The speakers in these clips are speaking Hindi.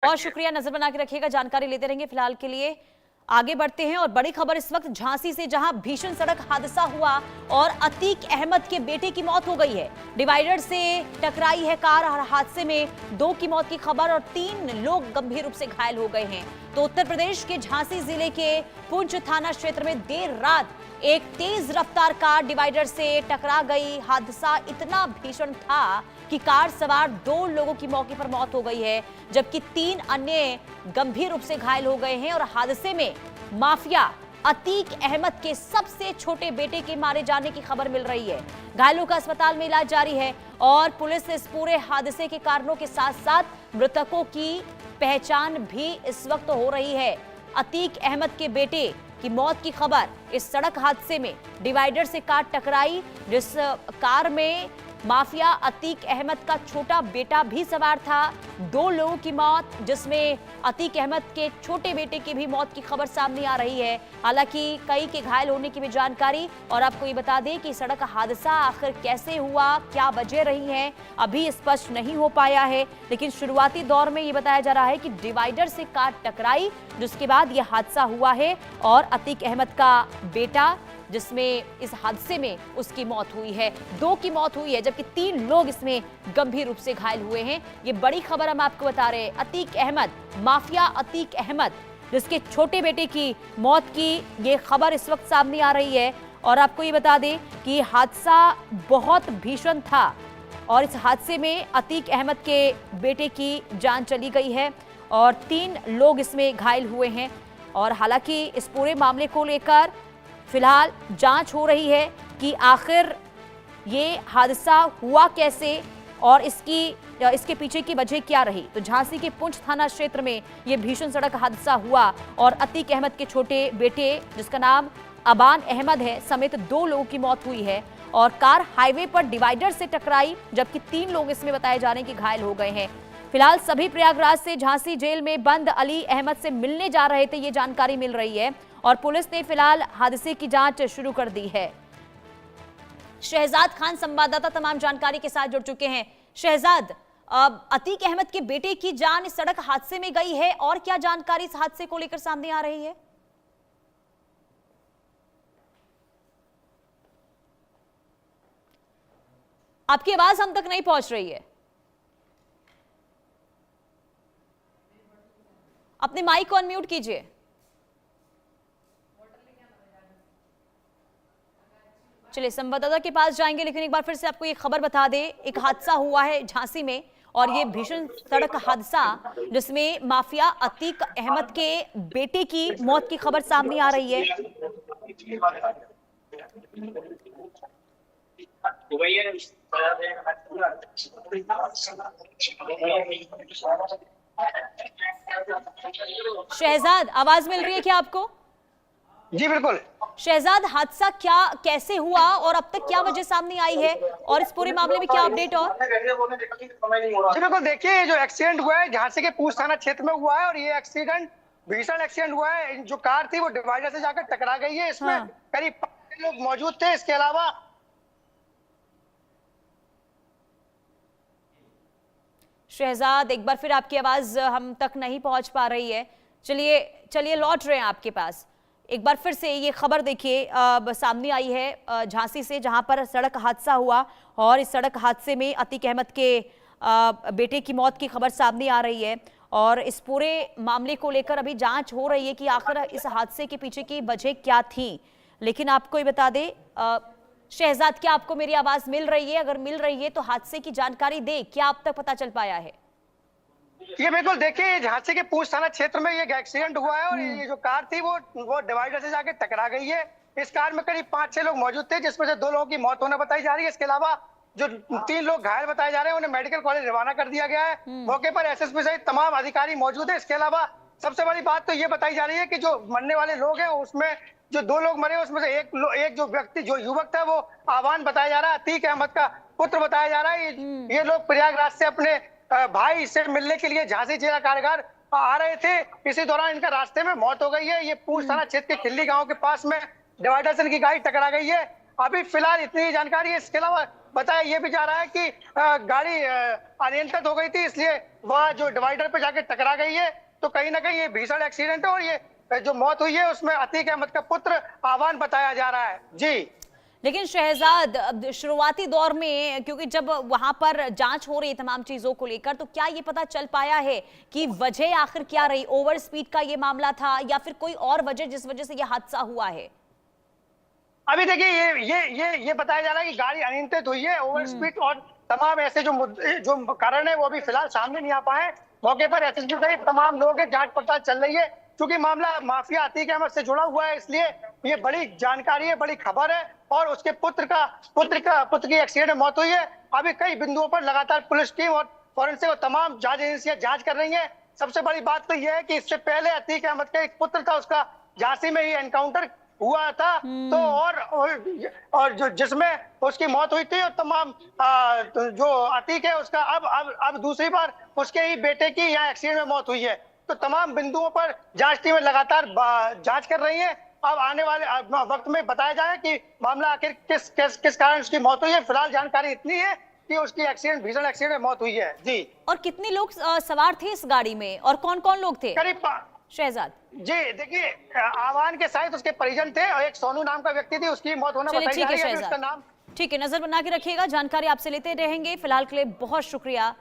बहुत शुक्रिया, नजर बना के रखिएगा, जानकारी लेते रहेंगे। फिलहाल के लिए आगे बढ़ते हैं और बड़ी खबर इस वक्त झांसी से, जहां भीषण सड़क हादसा हुआ और अतीक अहमद के बेटे की मौत हो गई है। डिवाइडर से टकराई है कार और हादसे में 2 की मौत की खबर और 3 लोग गंभीर रूप से घायल हो गए हैं। तो उत्तर प्रदेश के झांसी जिले के पुंछ थाना क्षेत्र में देर रात एक तेज रफ्तार कार डिवाइडर से टकरा गई। हादसा इतना भीषण था कि कार सवार 2 लोगों की मौके पर मौत हो गई है, जबकि 3 अन्य गंभीर रूप से घायल हो गए हैं। और हादसे में माफिया अतीक अहमद के सबसे छोटे बेटे के मारे जाने की खबर मिल रही है। घायलों का अस्पताल में इलाज जारी है और पुलिस इस पूरे हादसे के कारणों के साथ साथ मृतकों की पहचान भी इस वक्त हो रही है। अतीक अहमद के बेटे की मौत की खबर, इस सड़क हादसे में डिवाइडर से कार टकराई, जिस कार में माफिया अतीक अहमद का छोटा बेटा भी सवार था। 2 लोगों की मौत, जिसमें अतीक अहमद के छोटे बेटे की भी मौत की खबर सामने आ रही है। हालांकि कई के घायल होने की भी जानकारी। और आपको ये बता दें कि सड़क हादसा आखिर कैसे हुआ, क्या वजह रही है, अभी स्पष्ट नहीं हो पाया है। लेकिन शुरुआती दौर में ये बताया जा रहा है कि डिवाइडर से कार टकराई, जिसके बाद यह हादसा हुआ है और अतीक अहमद का बेटा, जिसमें इस हादसे में उसकी मौत हुई है, 2 की मौत हुई है, जबकि 3 लोग इसमें गंभीर रूप से घायल हुए हैं। ये बड़ी खबर हम आपको बता रहे हैं। अतीक अहमद, माफिया अतीक अहमद, जिसके छोटे बेटे की मौत की ये खबर इस वक्त सामने आ रही है। और आपको ये बता दें कि हादसा बहुत भीषण था और इस हादसे में अतीक अहमद के बेटे की जान चली गई है और 3 लोग इसमें घायल हुए हैं। और हालांकि इस पूरे मामले को लेकर फिलहाल जांच हो रही है कि आखिर ये हादसा हुआ कैसे और इसके पीछे की वजह क्या रही। तो झांसी के पुंछ थाना क्षेत्र में ये भीषण सड़क हादसा हुआ और अतीक अहमद के छोटे बेटे, जिसका नाम अबान अहमद है, समेत 2 लोगों की मौत हुई है। और कार हाईवे पर डिवाइडर से टकराई, जबकि 3 लोग इसमें बताए जा रहे हैं कि घायल हो गए हैं। फिलहाल सभी प्रयागराज से झांसी जेल में बंद अली अहमद से मिलने जा रहे थे, ये जानकारी मिल रही है। और पुलिस ने फिलहाल हादसे की जांच शुरू कर दी है। शहजाद खान संवाददाता तमाम जानकारी के साथ जुड़ चुके हैं। शहजाद, अतीक अहमद के बेटे की जान इस सड़क हादसे में गई है और क्या जानकारी इस हादसे को लेकर सामने आ रही है? आपकी आवाज हम तक नहीं पहुंच रही है। अपने माइक को अनम्यूट कीजिए। चलिए संवाददाता के पास जाएंगे, लेकिन एक बार फिर से आपको ये खबर बता दें, एक हादसा हुआ है झांसी में और ये भीषण सड़क हादसा, जिसमें माफिया अतीक अहमद के बेटे की मौत की खबर सामने आ रही है। शहजाद, आवाज मिल रही है क्या आपको? जी बिल्कुल। शहजाद, हादसा कैसे हुआ और अब तक क्या वजह सामने आई है और इस पूरे मामले में क्या अपडेट? और जी बिल्कुल, देखिए जो एक्सीडेंट हुआ है झांसी के पूंछ थाना क्षेत्र में हुआ है और ये एक्सीडेंट भीषण एक्सीडेंट हुआ है। जो कार थी वो डिवाइडर से जाकर टकरा गई है। इसमें करीब 5 लोग मौजूद थे। इसके अलावा शहजाद, एक बार फिर आपकी आवाज हम तक नहीं पहुंच पा रही है। चलिए लौट रहे हैं आपके पास। एक बार फिर से ये खबर देखिए सामने आई है झांसी से, जहां पर सड़क हादसा हुआ और इस सड़क हादसे में अतीक अहमद के बेटे की मौत की खबर सामने आ रही है। और इस पूरे मामले को लेकर अभी जांच हो रही है कि आखिर इस हादसे के पीछे की वजह क्या थी। लेकिन आपको ये बता दें शहजाद, क्या आपको मेरी आवाज मिल रही है? अगर मिल रही है तो हादसे की जानकारी दे, क्या अब तक पता चल पाया है? ये बिल्कुल, देखिए झांसी के पूंछ थाना क्षेत्र में ये एक्सीडेंट हुआ है और ये जो कार थी वो डिवाइडर से जाके टकरा गई है। इस कार में करीब 5-6 लोग मौजूद थे, जिसमें से 2 लोगों की मौत होना बताई जा रही है। इसके अलावा जो 3 लोग घायल बताए जा रहे हैं उन्हें मेडिकल कॉलेज रवाना कर दिया गया है। मौके पर एसएसपी सहित तमाम अधिकारी मौजूद है। इसके अलावा सबसे बड़ी बात तो ये बताई जा रही है कि जो मरने वाले लोग हैं उसमें जो 2 लोग मरे उसमें से एक जो व्यक्ति, जो युवक था, वो आवान बताया जा रहा है, अतीक अहमद का पुत्र बताया जा रहा है। ये लोग प्रयागराज से अपने भाई से मिलने के लिए झांसी जिला कारागार आ रहे थे। इसी दौरान इनका रास्ते में मौत हो गई है। ये पूंछ थाना क्षेत्र के खिल्ली गांव के पास में डिवाइडर से इनकी गाड़ी टकरा गई है। अभी फिलहाल इतनी जानकारी है। इसके अलावा बताया ये भी जा रहा है कि गाड़ी अनियंत्रित हो गई थी, इसलिए वह जो डिवाइडर पे जाके टकरा गई है। तो कहीं ना कहीं ये भीषण एक्सीडेंट है और ये जो मौत हुई है उसमें अतीक अहमद का पुत्र आवान बताया जा रहा है। जी लेकिन शहजाद, अब शुरुआती दौर में क्योंकि जब वहां पर जांच हो रही है तमाम चीजों को लेकर, तो क्या ये पता चल पाया है कि वजह आखिर क्या रही? ओवर स्पीड का ये मामला था या फिर कोई और वजह जिस वजह से ये हादसा हुआ है? अभी देखिए ये बताया जा रहा है कि गाड़ी अनियंत्रित हुई है, ओवर स्पीड और तमाम ऐसे जो कारण है वो अभी फिलहाल सामने नहीं आ पाए। मौके पर एसएसपी सहित तमाम लोगों की जांच पड़ताल चल रही है। क्योंकि मामला माफिया अतीक अहमद से जुड़ा हुआ है, इसलिए ये बड़ी जानकारी है, बड़ी खबर है। और उसके पुत्र की एक्सीडेंट में मौत हुई है। अभी कई बिंदुओं पर लगातार पुलिस टीम और फॉरेंसिक और तमाम जांच एजेंसियां जांच कर रही हैं। सबसे बड़ी बात तो यह है कि इससे पहले अतीक अहमद का एक पुत्र था, उसका झांसी में ही एनकाउंटर हुआ था। तो और जो जिसमें उसकी मौत हुई थी और तमाम जो अतीक है उसका अब दूसरी बार उसके ही बेटे की यहाँ एक्सीडेंट में मौत हुई है। तो तमाम बिंदुओं पर जांच टीमें लगातार जांच कर रही हैं। अब आने वाले वक्त में बताया जाए कि मामला आखिर किस कारण उसकी मौत हुई है। फिलहाल जानकारी इतनी है कि उसकी भीषण एक्सीडेंट में मौत हुई है। जी। और कितने लोग सवार थे इस गाड़ी में और कौन कौन लोग थे करीब शहजाद? जी देखिए, आवान के साथ उसके परिजन थे और एक सोनू नाम का व्यक्ति थी, उसकी मौत होना बताई जा रही है। उसका नाम ठीक है, नजर बना के रखिएगा, जानकारी आपसे लेते रहेंगे। फिलहाल के लिए बहुत शुक्रिया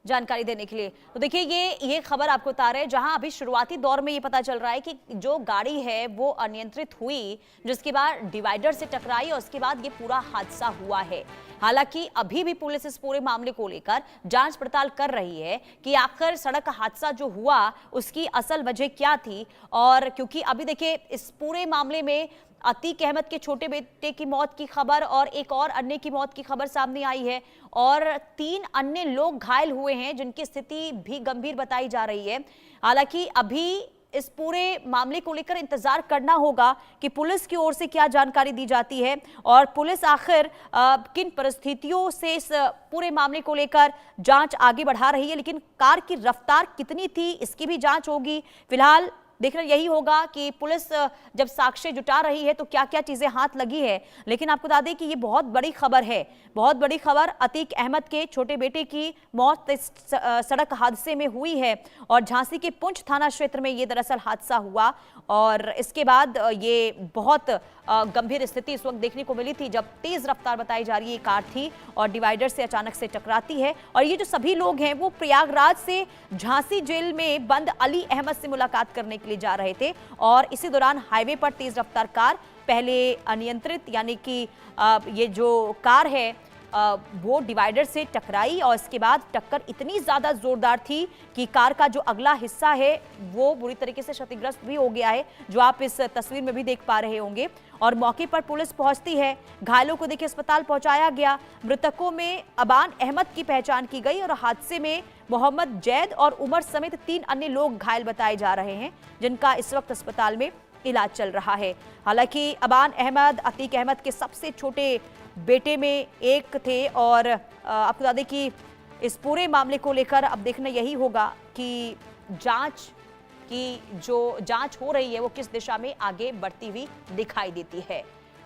जानकारी देने के लिए। तो देखिए ये खबर आपको बता रहे हैं, जहां अभी शुरुआती दौर में ये पता चल रहा है कि जो गाड़ी है वो अनियंत्रित हुई, जिसके बाद डिवाइडर से टकराई और उसके बाद ये पूरा हादसा हुआ है। हालांकि अभी भी पुलिस इस पूरे मामले को लेकर जांच पड़ताल कर रही है कि आखिर सड़क हादसा जो हुआ उसकी असल वजह क्या थी। और क्योंकि अभी देखिए इस पूरे मामले में अतीक अहमद के छोटे बेटे की मौत की खबर और एक और अन्य की मौत की खबर सामने आई है और 3 अन्य लोग घायल हुए हैं जिनकी स्थिति भी गंभीर बताई जा रही है। हालांकि अभी इस पूरे मामले को लेकर इंतजार करना होगा कि पुलिस की ओर से क्या जानकारी दी जाती है और पुलिस आखिर किन परिस्थितियों से इस पूरे मामले को लेकर जांच आगे बढ़ा रही है। लेकिन कार की रफ्तार कितनी थी इसकी भी जांच होगी। फिलहाल देखना यही होगा कि पुलिस जब साक्ष्य जुटा रही है तो क्या क्या चीजें हाथ लगी है। लेकिन आपको बता दें कि ये बहुत बड़ी खबर है, बहुत बड़ी खबर। अतीक अहमद के छोटे बेटे की मौत इस सड़क हादसे में हुई है और झांसी के पुंछ थाना क्षेत्र में ये दरअसल हादसा हुआ और इसके बाद ये बहुत गंभीर स्थिति इस वक्त देखने को मिली थी जब तेज रफ्तार बताई जा रही है कार थी और डिवाइडर से अचानक से टकराती है। और ये जो सभी लोग हैं वो प्रयागराज से झांसी जेल में बंद अली अहमद से मुलाकात करने के लिए जा रहे थे और इसी दौरान हाईवे पर तेज रफ्तार कार पहले अनियंत्रित यानी कि ये जो कार है वो डिवाइडर से टकराई और इसके बाद टक्कर इतनी ज्यादा जोरदार थी कि कार का जो अगला हिस्सा है वो बुरी तरीके से क्षतिग्रस्त भी हो गया है, जो आप इस तस्वीर में भी देख पा रहे होंगे। और मौके पर पुलिस पहुंचती है, घायलों को देखिए अस्पताल पहुंचाया गया। मृतकों में अबान अहमद की पहचान की गई और हादसे में मोहम्मद जैद और उमर समेत 3 अन्य लोग घायल बताए जा रहे हैं जिनका इस वक्त अस्पताल में इलाज चल रहा है। हालांकि अबान अहमद अतीक अहमद के सबसे छोटे बेटे में एक थे और आपको बता दें कि इस पूरे मामले को लेकर अब देखना यही होगा कि जांच की जो जांच हो रही है वो किस दिशा में आगे बढ़ती हुई दिखाई देती है।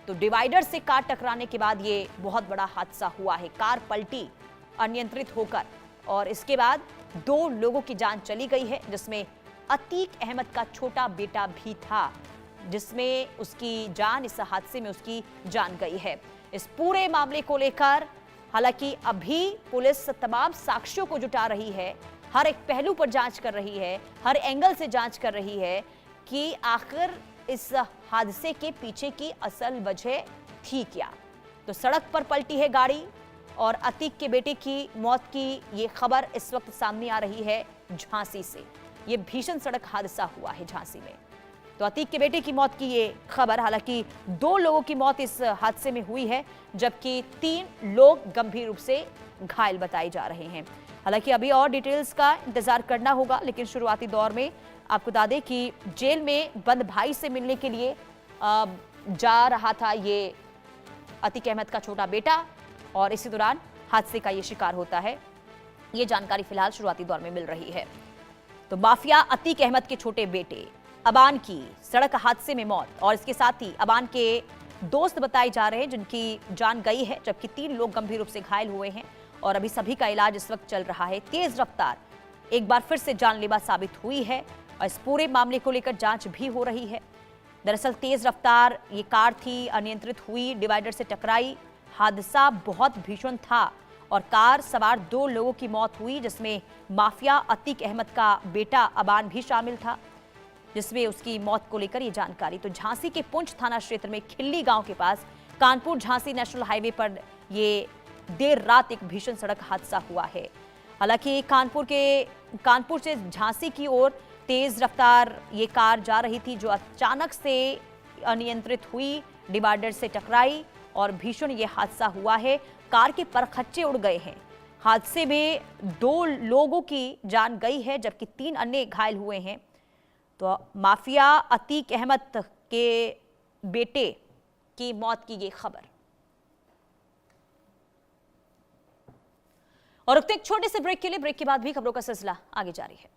तो डिवाइडर से कार टकराने के बाद ये बहुत बड़ा हादसा हुआ है, कार पलटी अनियंत्रित होकर और इसके बाद 2 लोगों की जान चली गई है जिसमें अतीक अहमद का छोटा बेटा भी था जिसमें उसकी जान इस हादसे में उसकी जान गई है। इस पूरे मामले को लेकर हालांकि अभी पुलिस तमाम साक्ष्यों को जुटा रही है, हर एक पहलू पर जांच कर रही है, हर एंगल से जांच कर रही है कि आखिर इस हादसे के पीछे की असल वजह थी क्या। तो सड़क पर पलटी है गाड़ी और अतीक के बेटे की मौत की ये खबर इस वक्त सामने आ रही है झांसी से। ये भीषण सड़क हादसा हुआ है झांसी में, तो अतीक के बेटे की मौत की ये खबर। हालांकि 2 लोगों की मौत इस हादसे में हुई है जबकि 3 लोग गंभीर रूप से घायल बताए जा रहे हैं। हालांकि अभी और डिटेल्स का इंतजार करना होगा, लेकिन शुरुआती दौर में आपको बता दें कि जेल में बंद भाई से मिलने के लिए जा रहा था ये अतीक अहमद का छोटा बेटा और इसी दौरान हादसे का ये शिकार होता है। ये जानकारी फिलहाल शुरुआती दौर में मिल रही है। तो माफिया अतीक अहमद के छोटे बेटे अबान की सड़क हादसे में मौत और इसके साथ ही अबान के दोस्त बताए जा रहे हैं जिनकी जान गई है, जबकि 3 लोग गंभीर रूप से घायल हुए हैं और अभी सभी का इलाज इस वक्त चल रहा है। तेज रफ्तार एक बार फिर से जानलेवा साबित हुई है और इस पूरे मामले को लेकर जांच भी हो रही है। दरअसल तेज रफ्तार ये कार थी, अनियंत्रित हुई, डिवाइडर से टकराई। हादसा बहुत भीषण था और कार सवार 2 लोगों की मौत हुई, जिसमें माफिया अतीक अहमद का बेटा अबान भी शामिल था, जिसमें उसकी मौत को लेकर ये जानकारी। तो झांसी के पुंछ थाना क्षेत्र में खिल्ली गांव के पास कानपुर झांसी नेशनल हाईवे पर ये देर रात एक भीषण सड़क हादसा हुआ है। हालांकि कानपुर से झांसी की ओर तेज रफ्तार ये कार जा रही थी, जो अचानक से अनियंत्रित हुई, डिवाइडर से टकराई और भीषण ये हादसा हुआ है। कार के परखच्चे उड़ गए हैं। हादसे में 2 लोगों की जान गई है, जबकि 3 अन्य घायल हुए हैं। तो माफिया अतीक अहमद के बेटे की मौत की ये खबर। और रुकते एक छोटे से ब्रेक के लिए। ब्रेक के बाद भी खबरों का सिलसिला आगे जारी है।